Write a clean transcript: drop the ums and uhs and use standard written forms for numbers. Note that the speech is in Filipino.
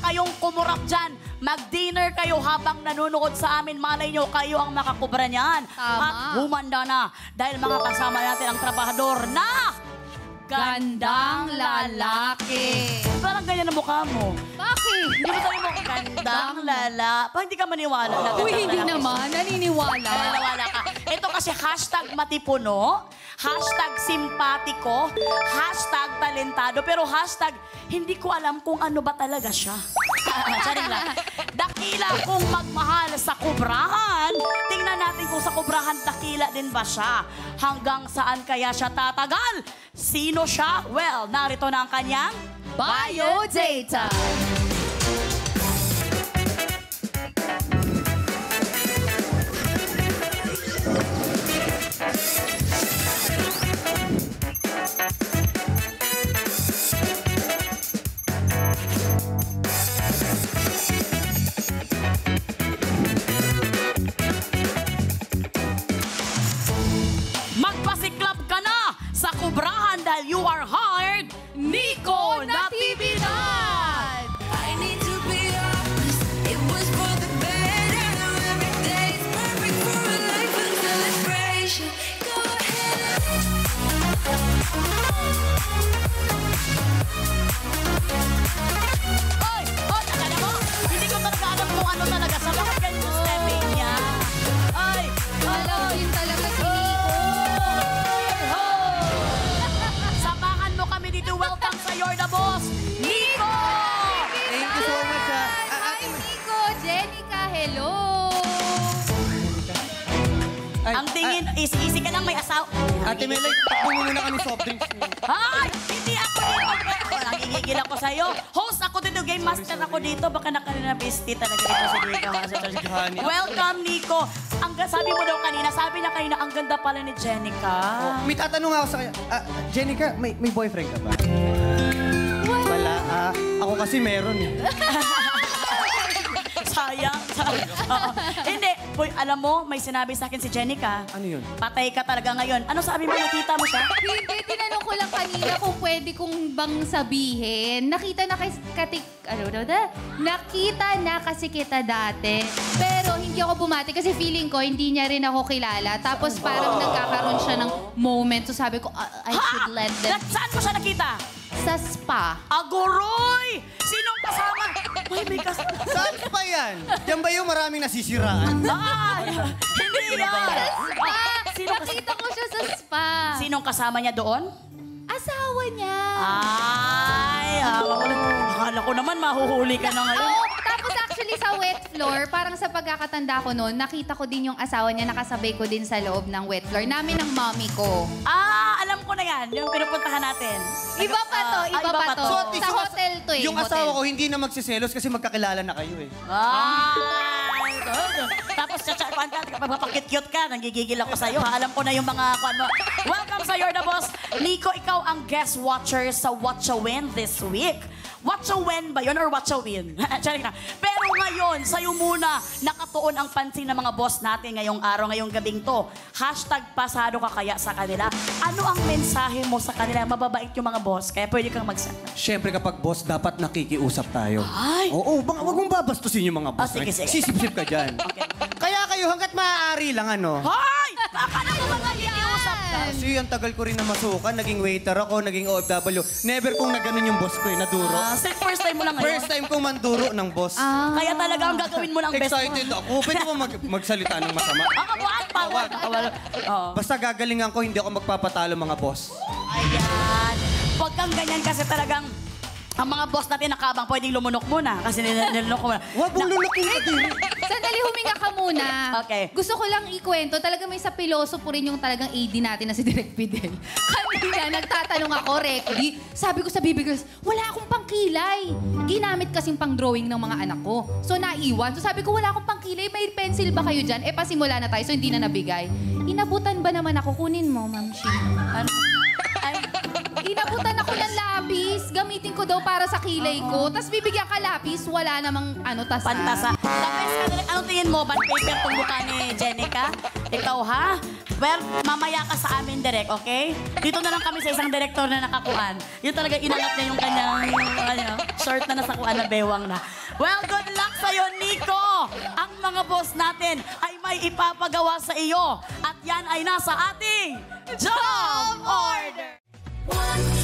kayong kumurap dyan. Mag-dinner kayo habang nanonood sa amin. Malay nyo, kayo ang makakubra niyan. At humanda na. Dahil mga kasama natin ang trabahador na gandang lalaki. Parang ganyan ang mukha mo. Bakit? Hindi mo sabi mo, gandang lala. Parang hindi ka maniwala na Uy, hindi lalaki. naman. Naniniwala. Naniniwala ka. Ito kasi hashtag matipuno, hashtag simpatiko, hashtag talentado, pero hashtag hindi ko alam kung ano ba talaga siya. Charing lang. Dakila kung magmahal sa kubrahan. Tingnan natin kung sa kubrahan dakila din ba siya. Hanggang saan kaya siya tatagal? Sino siya? Well, narito na ang kanyang Biodata. Magpasiklab ka na sa kubrahan dahil you are hired, Nico Natividad! I need to be honest, it was for the better. Every day is perfect for a life of celebration. Go ahead. Oy! Oy! Akala mo, hindi ko talaga alam kung ano talaga sa mga ganyan stepping niya. Ay! Alam din talaga si Nico. Samahan mo kami dito. Welcome sa You're the Boss, Nico! Thank you so much, Hi, Nico. Jenica, hello. Ang tingin is easy ka lang may asawa. Ate Melay, takbo mo muna kami soft drinks. Ay! Hindi ako dito. Nangigigil ako sa'yo. Host ako dito. Game master ako dito. Baka nakanina bestie talaga dito si Nico. Welcome, Nico. Sabi mo daw kanina, sabi niya kanina, ang ganda pala ni Jenica. May tatanong ako sa kanya. Jenica, may boyfriend ka ba? Wala. Ako kasi meron eh. Sayang. Oo. Hindi. Boy, alam mo, may sinabi sa akin si Jenica. Ano yun? Patay ka talaga ngayon. Ano sabi mo? Nakita mo siya? Hindi, tinanong ko lang kanina kung pwede kong bang sabihin. Nakita na kasi kita dati. Pero hindi ako bumati kasi feeling ko hindi niya rin ako kilala. Tapos parang nagkakaroon siya ng moment. So sabi ko, I should let them. Saan mo siya nakita? Sa spa. Agoroy! Sinong kasama? Ay, may kasama. Saan pa yan? Diyan ba yung maraming nasisiraan? Ay! Hindi yan! Spa! Sino Nakita ko siya sa spa. Sinong kasama niya doon? Asawa niya. Ay! Akala ko naman mahuhuli ka na ngayon. Oo, tapos actually sa wet floor, parang sa pagkakatanda ko noon, nakita ko din yung asawa niya, nakasabay ko din sa loob ng wet floor. Namin ng mommy ko. Alam ko na yan. Yung pinupuntahan natin. Iba pa to, iba pa to. So, at least Sa yung hotel to eh. Yung asawa ko hindi na magsiselos kasi magkakilala na kayo eh. Ay! Tapos pagpapakit-cute ka, nanggigigil ako sa'yo. Ha? Alam ko na yung mga ano. Welcome sa You're the Boss. Nico, ikaw ang guest watcher sa Watcha Win this week. Watcha Win ba yun or Watcha Win? Pero ngayon, sa'yo muna nakatuon ang pansin ng mga boss natin ngayong araw, ngayong gabing to. Hashtag pasado ka kaya sa kanila. Ano ang mensahe mo sa kanila? Mababait yung mga boss, kaya pwede kang magsabi. Siyempre kapag boss, dapat nakikiusap tayo. Ay! Oo, wag mong babastusin yung mga boss. Sige, sige. Sisip-sip ka dyan. Okay. Kaya kayo hanggat maaari lang ano. Hoy! Akala mo ba nakikiusap ka? Kasi ang tagal ko rin na masukan, naging waiter ako, naging OFW. Never kong naganon yung boss ko eh, naduro. First time mo lang ngayon? First time kong manduro ng boss. Kaya talaga ang gagawin mo ng best mo. Excited ako. Pwede mo magsalita ng masama? Wag pa, wag. Basta gagalingan ko, hindi ako magpapatalo mga boss. Ayan. Huwag kang ganyan kasi talagang ang mga boss natin nakabang pwedeng lumunok muna kasi nilunok mo na. Huwag mong lulukin ka din. Sandali, huminga ka muna. Okay. Gusto ko lang ikwento, talaga may sa pilosopo rin yung talagang AD natin na si Direk Fidel. Kanina, nagtatanong ako, Rekdy, sabi ko sa bibig ko, wala akong pangkilay. Ginamit kasing pang-drawing ng mga anak ko. So, naiwan. So, sabi ko, wala akong pangkilay. May pencil ba kayo dyan? Pasimula na tayo, so hindi na nabigay. Inabutan ba naman ako? Kunin mo, Ma'am Shi. Ano? Inabutan ako ng lapis. Gamitin ko daw para sa kilay ko. Tapos bibigyan ka lapis, wala namang tasa. Pantasa. Tapos, anong tingin mo? Band paper tong mukha ni Jenica? Ikaw, ha? Well, mamaya ka sa amin, direct, okay? Dito na lang kami sa isang direktor na nakakuan. Yun talaga inangat niya yung kanyang short na nasa kuan na bewang na. Well, good luck sa'yo, Nico! Ang mga boss natin ay may ipapagawa sa iyo. At yan ay nasa ating Job Order! 1,